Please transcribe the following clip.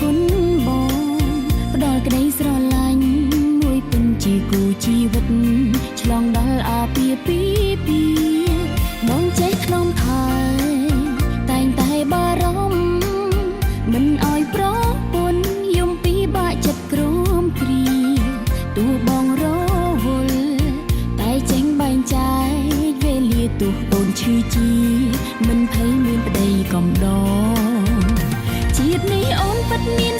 គុណបងផ្ដល់ក្តីស្រឡាញ់មួយពិនជាគូជីវិតឆ្លងដល់អាពាហ៍ពិពាហ៍បងចេះខ្លំថែតែងតែបារម្ភមិនអោយប្រពន្ធយំពីបាក់ចិត្តក្រំគ្រាទោះបងរវល់តែចេញបែងចែកវេលាទោះអូនឈឺជាមិនភ័យមានប្តីកំដរជាតិនេះអូនពិតមាន